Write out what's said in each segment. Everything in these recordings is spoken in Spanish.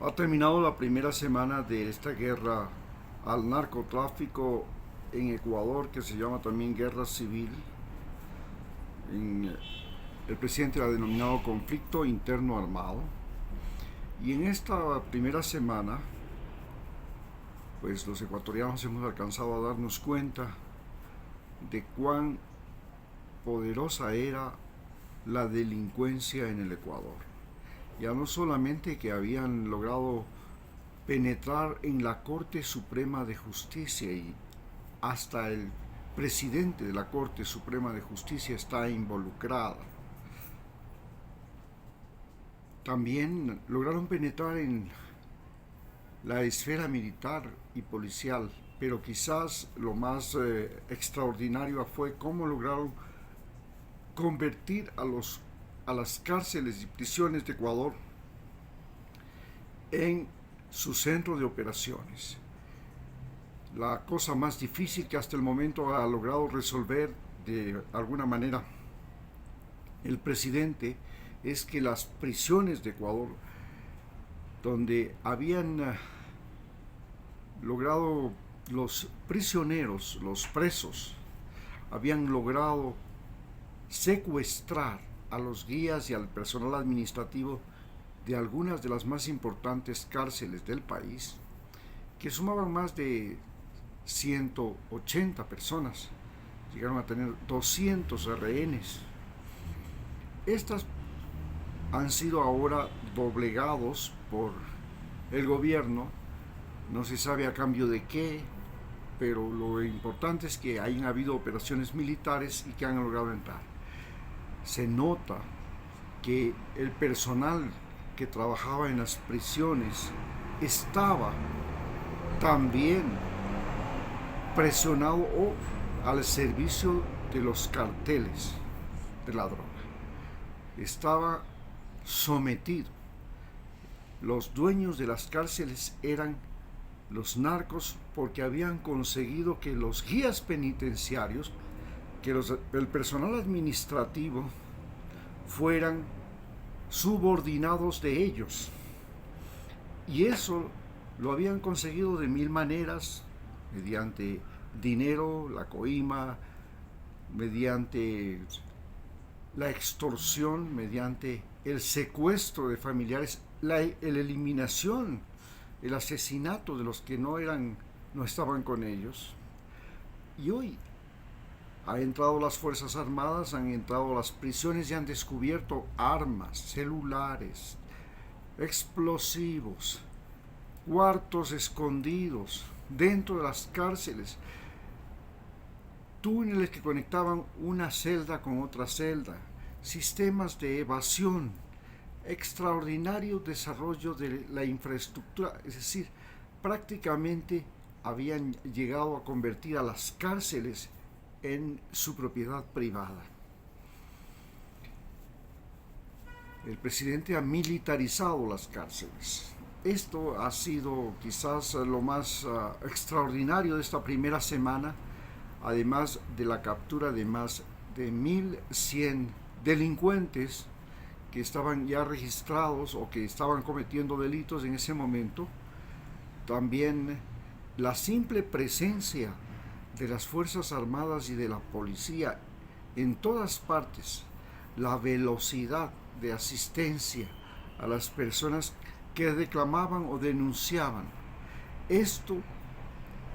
Ha terminado la primera semana de esta guerra al narcotráfico en Ecuador, que se llama también guerra civil. El presidente la ha denominado conflicto interno armado. Y en esta primera semana, pues los ecuatorianos hemos alcanzado a darnos cuenta de cuán poderosa era la delincuencia en el Ecuador. Ya no solamente que habían logrado penetrar en la Corte Suprema de Justicia y hasta el presidente de la Corte Suprema de Justicia está involucrada. También lograron penetrar en la esfera militar y policial, pero quizás lo más extraordinario fue cómo lograron convertir a las cárceles y prisiones de Ecuador en su centro de operaciones. La cosa más difícil que hasta el momento ha logrado resolver de alguna manera el presidente es que las prisiones de Ecuador, donde habían logrado los prisioneros, los presos, habían logrado secuestrar a los guías y al personal administrativo de algunas de las más importantes cárceles del país, que sumaban más de 180 personas, llegaron a tener 200 rehenes. Estas han sido ahora doblegados por el gobierno, no se sabe a cambio de qué, pero lo importante es que hayan habido operaciones militares y que han logrado entrar. Se nota que el personal que trabajaba en las prisiones estaba también presionado o al servicio de los carteles de la droga. Estaba sometido. Los dueños de las cárceles eran los narcos porque habían conseguido que los guías penitenciarios, que el personal administrativo fueran subordinados de ellos. Y eso lo habían conseguido de mil maneras, mediante dinero, la coima, mediante la extorsión, mediante el secuestro de familiares, la eliminación, el asesinato de los que no estaban con ellos. Y hoy han entrado las Fuerzas Armadas, han entrado a las prisiones y han descubierto armas, celulares, explosivos, cuartos escondidos dentro de las cárceles, túneles que conectaban una celda con otra celda, sistemas de evasión, extraordinario desarrollo de la infraestructura, es decir, prácticamente habían llegado a convertir a las cárceles en su propiedad privada. El presidente ha militarizado las cárceles. Esto ha sido quizás lo más extraordinario de esta primera semana, además de la captura de más de 1.100 delincuentes que estaban ya registrados o que estaban cometiendo delitos en ese momento. También la simple presencia de las Fuerzas Armadas y de la policía en todas partes, la velocidad de asistencia a las personas que reclamaban o denunciaban. Esto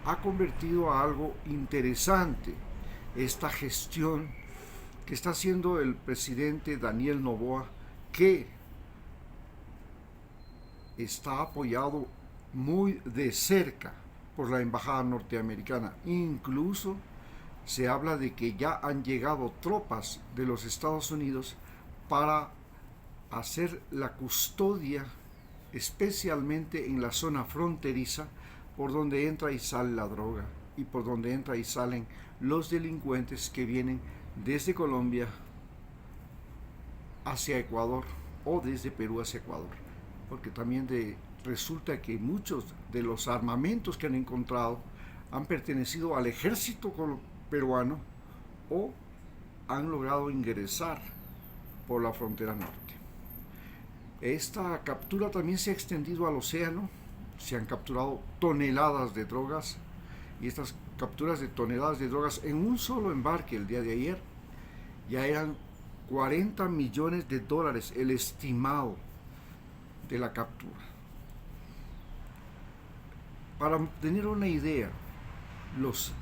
ha convertido a algo interesante esta gestión que está haciendo el presidente Daniel Noboa, que está apoyado muy de cerca por la embajada norteamericana. Incluso se habla de que ya han llegado tropas de los Estados Unidos para hacer la custodia, especialmente en la zona fronteriza, por donde entra y sale la droga y por donde entra y salen los delincuentes que vienen desde Colombia hacia Ecuador o desde Perú hacia Ecuador, porque también resulta que muchos de los armamentos que han encontrado han pertenecido al ejército peruano o han logrado ingresar por la frontera norte. Esta captura también se ha extendido al océano, se han capturado toneladas de drogas y estas capturas de toneladas de drogas en un solo embarque el día de ayer ya eran 40 millones de dólares el estimado de la captura. Para tener una idea, los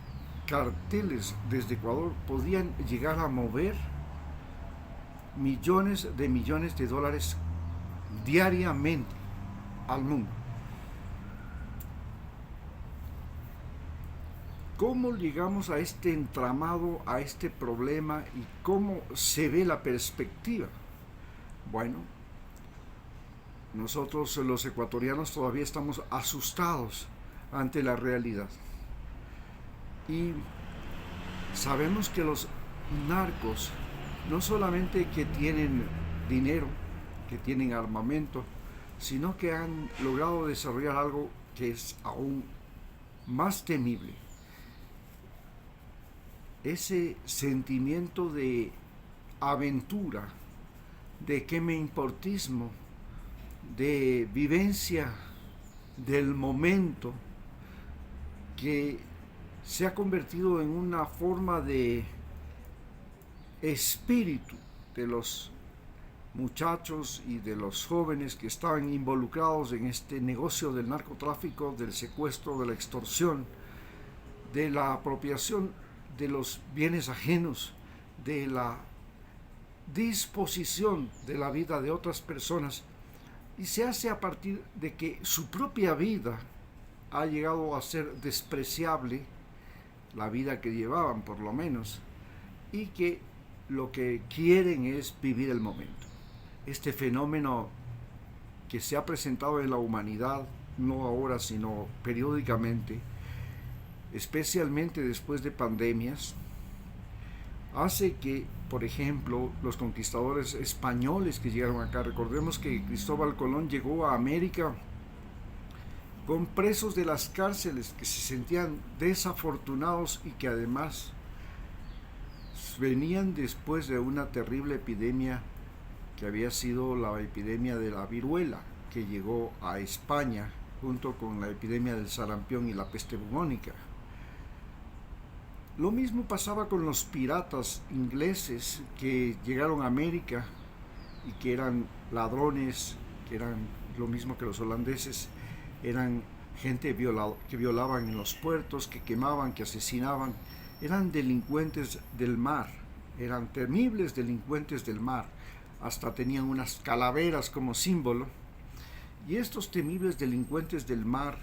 carteles desde Ecuador podían llegar a mover millones de dólares diariamente al mundo. ¿Cómo llegamos a este entramado, a este problema y cómo se ve la perspectiva? Bueno, nosotros los ecuatorianos todavía estamos asustados ante la realidad. Y sabemos que los narcos no solamente que tienen dinero, que tienen armamento, sino que han logrado desarrollar algo que es aún más temible. Ese sentimiento de aventura, de que me importismo, de vivencia del momento, que se ha convertido en una forma de espíritu de los muchachos y de los jóvenes que estaban involucrados en este negocio del narcotráfico, del secuestro, de la extorsión, de la apropiación de los bienes ajenos, de la disposición de la vida de otras personas, y se hace a partir de que su propia vida ha llegado a ser despreciable, la vida que llevaban por lo menos, y que lo que quieren es vivir el momento. Este fenómeno que se ha presentado en la humanidad, no ahora sino periódicamente, especialmente después de pandemias, hace que, por ejemplo, los conquistadores españoles que llegaron acá, recordemos que Cristóbal Colón llegó a América con presos de las cárceles que se sentían desafortunados y que además venían después de una terrible epidemia que había sido la epidemia de la viruela, que llegó a España junto con la epidemia del sarampión y la peste bubónica. Lo mismo pasaba con los piratas ingleses que llegaron a América y que eran ladrones, que eran lo mismo que los holandeses, eran gente que violaban en los puertos, que quemaban, que asesinaban, eran delincuentes del mar, eran temibles delincuentes del mar, hasta tenían unas calaveras como símbolo. Y estos temibles delincuentes del mar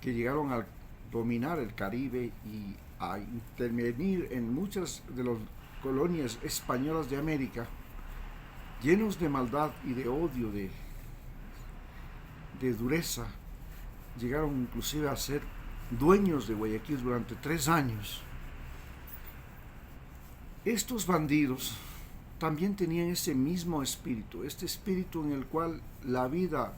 que llegaron a dominar el Caribe y a intervenir en muchas de las colonias españolas de América, llenos de maldad y de odio, de dureza, llegaron inclusive a ser dueños de Guayaquil durante 3 años. Estos bandidos también tenían ese mismo espíritu, este espíritu en el cual la vida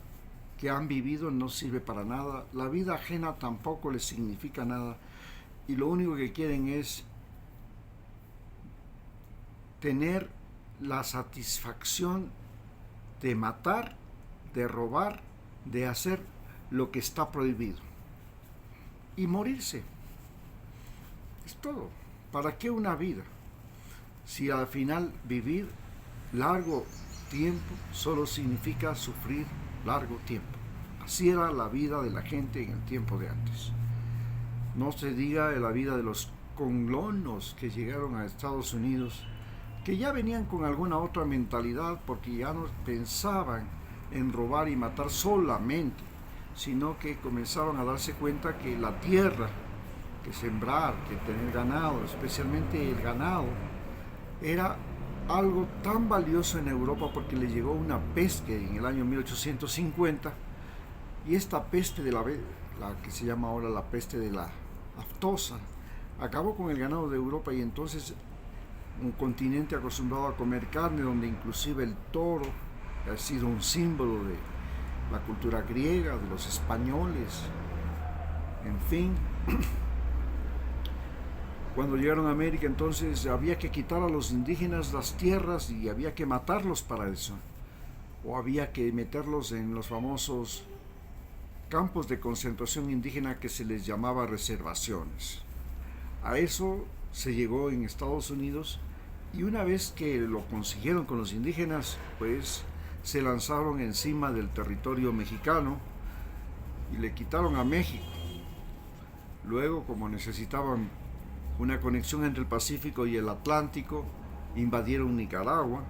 que han vivido no sirve para nada, la vida ajena tampoco les significa nada, y lo único que quieren es tener la satisfacción de matar, de robar, de hacer lo que está prohibido y morirse. Es todo. ¿Para qué una vida? Si al final vivir largo tiempo solo significa sufrir largo tiempo. Así era la vida de la gente en el tiempo de antes. No se diga de la vida de los colonos que llegaron a Estados Unidos, que ya venían con alguna otra mentalidad porque ya no pensaban en robar y matar solamente, sino que comenzaron a darse cuenta que la tierra, que sembrar, que tener ganado, especialmente el ganado, era algo tan valioso en Europa porque le llegó una peste en el año 1850, y esta peste de la que se llama ahora la peste de la aftosa acabó con el ganado de Europa, y entonces un continente acostumbrado a comer carne, donde inclusive el toro ha sido un símbolo de la cultura griega, de los españoles, en fin. Cuando llegaron a América, entonces había que quitar a los indígenas las tierras y había que matarlos para eso. o había que meterlos en los famosos campos de concentración indígena que se les llamaba reservaciones. A eso se llegó en Estados Unidos, y una vez que lo consiguieron con los indígenas, pues se lanzaron encima del territorio mexicano y le quitaron a México. Luego, como necesitaban una conexión entre el Pacífico y el Atlántico, invadieron Nicaragua,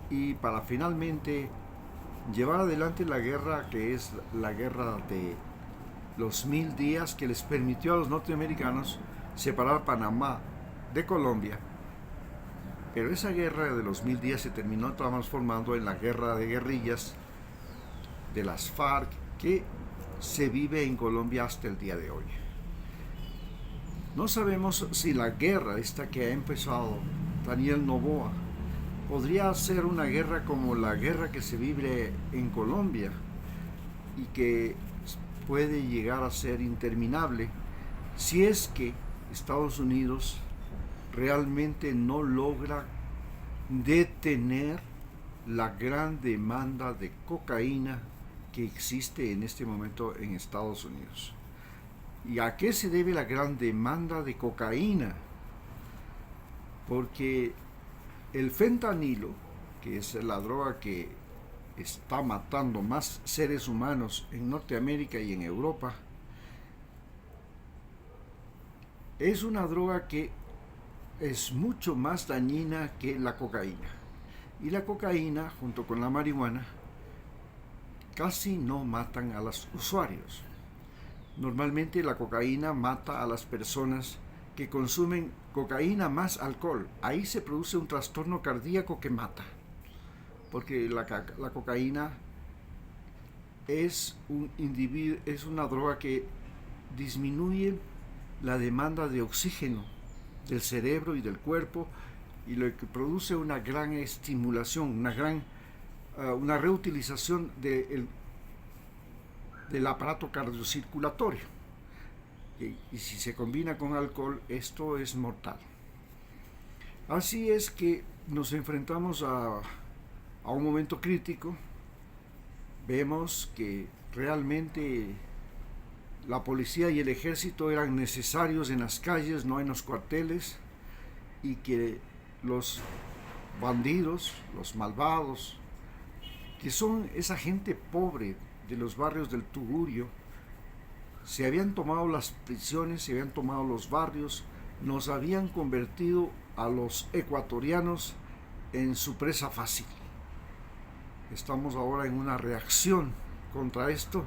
y para finalmente llevar adelante la guerra, que es la guerra de los 1000 días, que les permitió a los norteamericanos separar Panamá de Colombia. Pero esa guerra de los 1000 días se terminó transformando en la guerra de guerrillas de las FARC, que se vive en Colombia hasta el día de hoy. No sabemos si la guerra esta que ha empezado Daniel Noboa podría ser una guerra como la guerra que se vive en Colombia, y que puede llegar a ser interminable si es que Estados Unidos realmente no logra detener la gran demanda de cocaína que existe en este momento en Estados Unidos. ¿Y a qué se debe la gran demanda de cocaína? Porque el fentanilo, que es la droga que está matando más seres humanos en Norteamérica y en Europa, es una droga que es mucho más dañina que la cocaína. Y la cocaína, junto con la marihuana, casi no matan a los usuarios. Normalmente la cocaína mata a las personas que consumen cocaína más alcohol. Ahí se produce un trastorno cardíaco que mata, porque la cocaína es una droga que disminuye la demanda de oxígeno del cerebro y del cuerpo, y lo que produce una gran estimulación, una reutilización del aparato cardiocirculatorio. Y si se combina con alcohol, esto es mortal. Así es que nos enfrentamos a un momento crítico. Vemos que realmente la policía y el ejército eran necesarios en las calles, no en los cuarteles, y que los bandidos, los malvados, que son esa gente pobre de los barrios del Tugurio, se habían tomado las prisiones, se habían tomado los barrios, nos habían convertido a los ecuatorianos en su presa fácil. Estamos ahora en una reacción contra esto,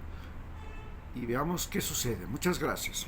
y veamos qué sucede. Muchas gracias.